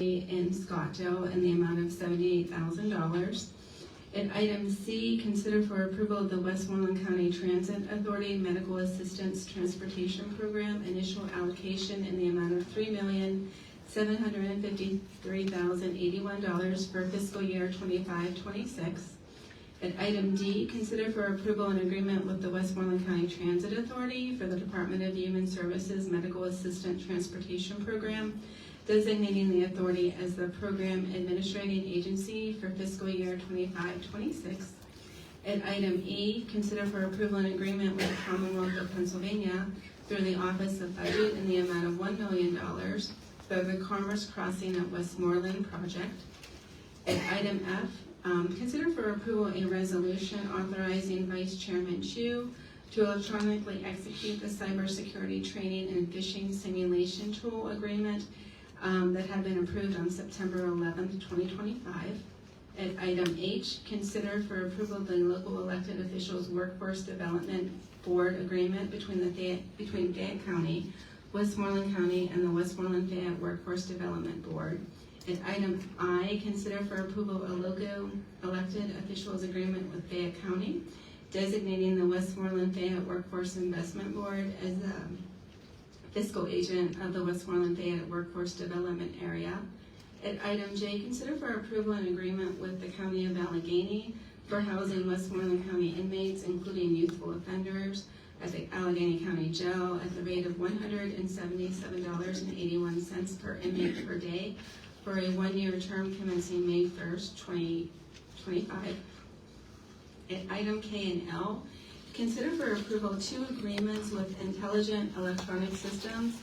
in Scottsdale in the amount of $78,000. At item C, consider for approval of the Westmoreland County Transit Authority Medical Assistance Transportation Program initial allocation in the amount of $3,753,081 for fiscal year 25-26. At item D, consider for approval an agreement with the Westmoreland County Transit Authority for the Department of Human Services Medical Assistant Transportation Program, designating the authority as the program administrating agency for fiscal year 25-26. At item E, consider for approval an agreement with the Commonwealth of Pennsylvania through the Office of Budget in the amount of $1 million for the Commerce Crossing at Westmoreland project. At item F, consider for approval a resolution authorizing Vice Chairman Chu to electronically execute the cybersecurity training and phishing simulation tool agreement that had been approved on September 11th, 2025. At item H, consider for approval the local elected officials workforce development board agreement between Fayette County, Westmoreland County, and the Westmoreland Fayette Workforce Development Board. At item I, consider for approval a local elected officials agreement with Fayette County, designating the Westmoreland Fayette Workforce Investment Board as the fiscal agent of the Westmoreland Fayette Workforce Development Area. At item J, consider for approval an agreement with the County of Allegheny for housing Westmoreland County inmates, including youthful offenders, at the Allegheny County Jail at the rate of $177.81 per inmate per day for a one-year term commencing May 1st, 2025. At item K and L, consider for approval two agreements with Intelligent Electronic Systems.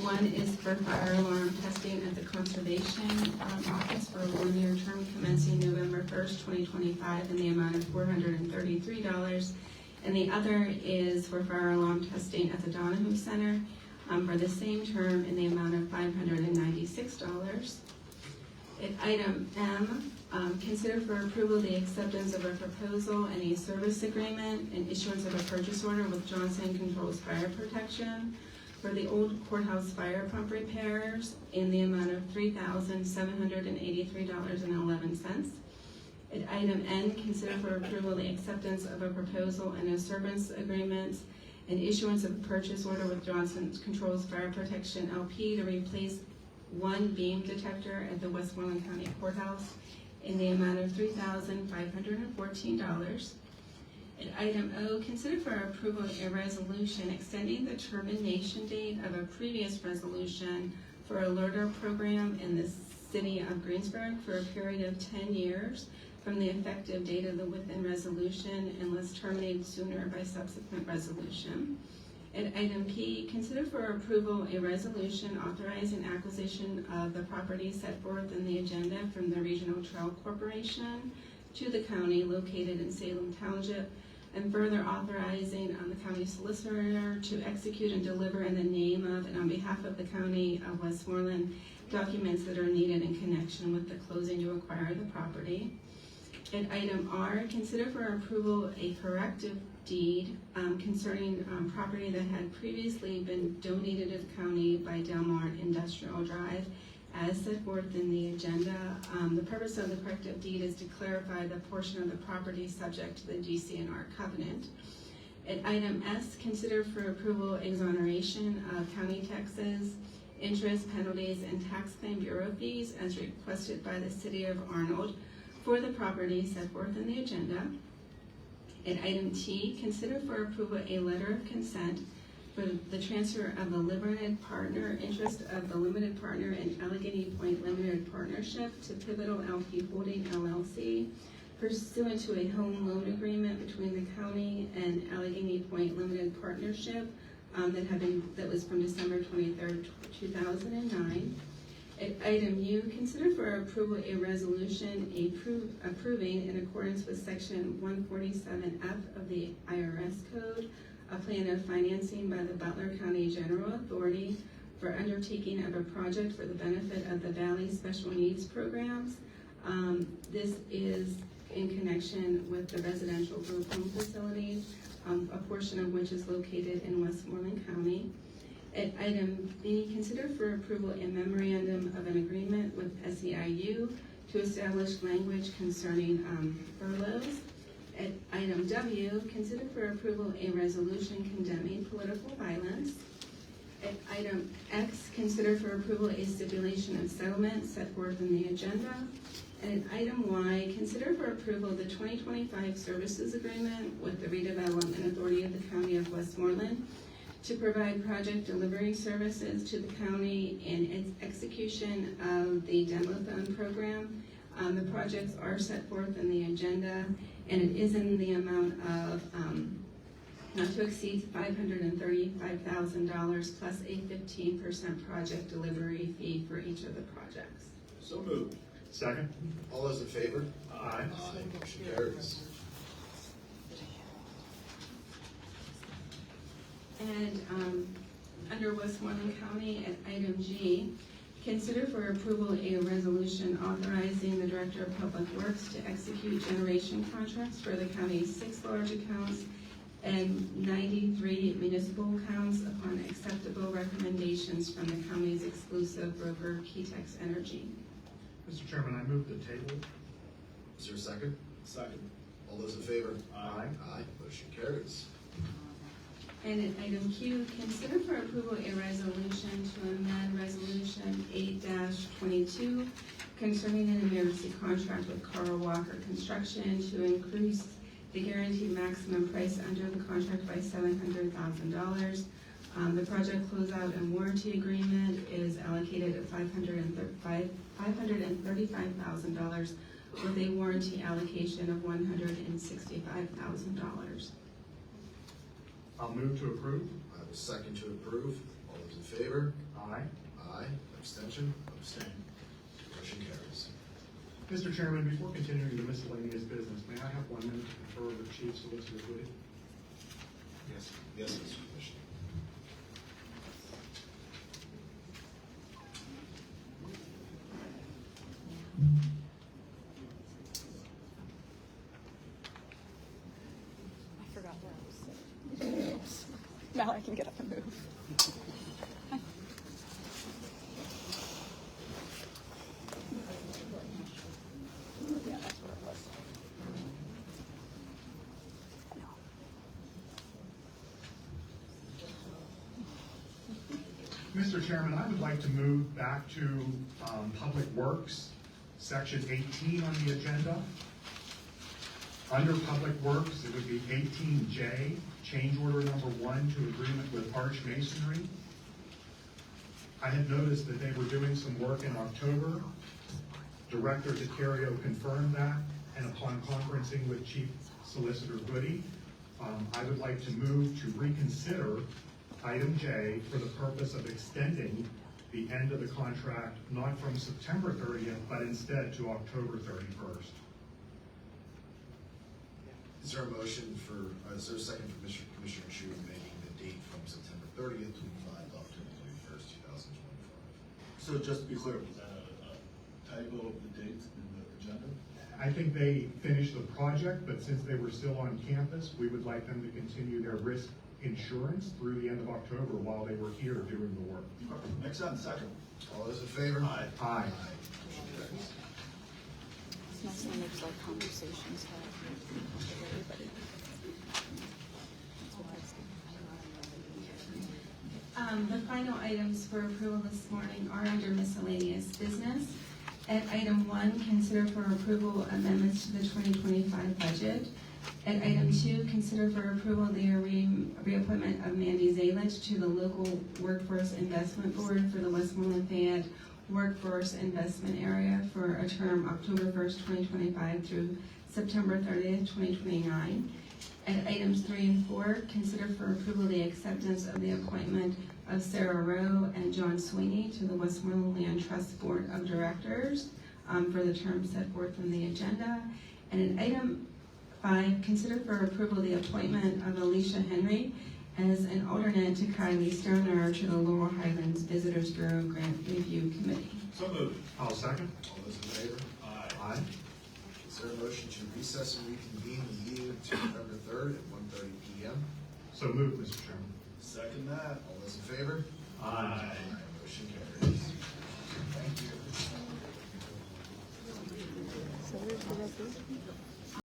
One is for fire alarm testing at the Conservation Office for a one-year term commencing November 1st, 2025 in the amount of $433. And the other is for fire alarm testing at the Donahue Center for the same term in the amount of $596. At item M, consider for approval the acceptance of a proposal and a service agreement and issuance of a purchase order with Johnson Controls Fire Protection for the old courthouse fire pump repairs in the amount of $3,783.11. At item N, consider for approval the acceptance of a proposal and a service agreement and issuance of a purchase order with Johnson Controls Fire Protection LP to replace one beam detector at the Westmoreland County Courthouse in the amount of $3,514. At item O, consider for approval a resolution extending the termination date of a previous resolution for a LERDR program in the city of Greensburg for a period of 10 years from the effective date of the within resolution unless terminated sooner by subsequent resolution. At item P, consider for approval a resolution authorizing acquisition of the property set forth in the agenda from the Regional Trail Corporation to the county located in Salem Township, and further authorizing the county solicitor to execute and deliver in the name of and on behalf of the county of Westmoreland documents that are needed in connection with the closing to acquire the property. At item R, consider for approval a corrective deed concerning property that had previously been donated to the county by Delmar Industrial Drive as set forth in the agenda. The purpose of the corrective deed is to clarify the portion of the property subject to the GCNR covenant. At item S, consider for approval exoneration of county taxes, interest, penalties, and tax claim bureau fees as requested by the city of Arnold for the property set forth in the agenda. At item T, consider for approval a letter of consent for the transfer of the limited partner interest of the limited partner in Allegheny Point Limited Partnership to Pivotal LP Holding LLC pursuant to a home loan agreement between the county and Allegheny Point Limited Partnership that was from December 23rd, 2009. At item U, consider for approval a resolution approving in accordance with section 147F of the IRS Code a plan of financing by the Butler County General Authority for undertaking of a project for the benefit of the Valley Special Needs Programs. This is in connection with the residential group home facilities, a portion of which is located in Westmoreland County. At item B, consider for approval a memorandum of an agreement with SEIU to establish language concerning furloughs. At item W, consider for approval a resolution condemning political violence. At item X, consider for approval a stipulation of settlement set forth in the agenda. And at item Y, consider for approval the 2025 services agreement with the Redevelopment Authority of the County of Westmoreland to provide project delivery services to the county in its execution of the Demothon program. The projects are set forth in the agenda, and it is in the amount of not to exceed $535,000 plus a 15% project delivery fee for each of the projects. So moved. Second. All those in favor? Aye. Aye. Motion carries. And under Westmoreland County at item G, consider for approval a resolution authorizing the Director of Public Works to execute generation contracts for the county's 6 large accounts and 93 municipal accounts upon acceptable recommendations from the county's exclusive broker, Keytex Energy. Mr. Chairman, I move the table. Is there a second? Second. All those in favor? Aye. Aye. Motion carries. And at item Q, consider for approval a resolution to amend Resolution 8-22 concerning an emergency contract with Carl Walker Construction to increase the guaranteed maximum price under the contract by $700,000. The project closeout and warranty agreement is allocated at $535,000 with a warranty allocation of $165,000. I'll move to approve. I will second to approve. All those in favor? Aye. Aye. Abstention? Abstain. Motion carries. Mr. Chairman, before continuing the miscellaneous business, may I have 1 minute to confer with Chief Solicitor Woody? Yes. Yes, Mr. Commissioner. I forgot where I was sitting. Oops. Now I can get up and move. Yeah, that's where it was. Mr. Chairman, I would like to move back to Public Works, Section 18 on the agenda. Under Public Works, it would be 18J, change order number 1 to agreement with Arch Masonry. I had noticed that they were doing some work in October. Director DeCario confirmed that, and upon conferencing with Chief Solicitor Goody, I would like to move to reconsider item J for the purpose of extending the end of the contract, not from September 30th, but instead to October 31st. Is there a motion for, is there a second for Commissioner Chu making the date from September 30th to October 31st, 2025? So just to be clear, was that a typo of the dates in the agenda? I think they finished the project, but since they were still on campus, we would like them to continue their risk insurance through the end of October while they were here doing the work. Makes sense. Second. All those in favor? Aye. Aye. Motion carries. It's nice when there's like conversations had with everybody. That's what that's The final items for approval this morning are under miscellaneous business. At item 1, consider for approval amendments to the 2025 budget. At item 2, consider for approval the reappointment of Mandy Zalich to the Local Workforce Investment Board for the Westmoreland Fayette Workforce Investment Area for a term October 1st, 2025 through September 30th, 2029. At items 3 and 4, consider for approval the acceptance of the appointment of Sarah Rowe and John Sweeney to the Westmoreland Land Trust Board of Directors for the term set forth in the agenda. And at item 5, consider for approval the appointment of Alicia Henry as an alternate to Kylie Sterner to the Laurel Highlands Visitors Bureau Grant Review Committee. So moved. I'll second. All those in favor? Aye. Aye. Is there a motion to recess and reconvene the meeting to November 3rd at 1:30 p.m.? So moved, Mr. Chairman. Second that. All those in favor? Aye. Motion carries. Thank you. So where's the resolution?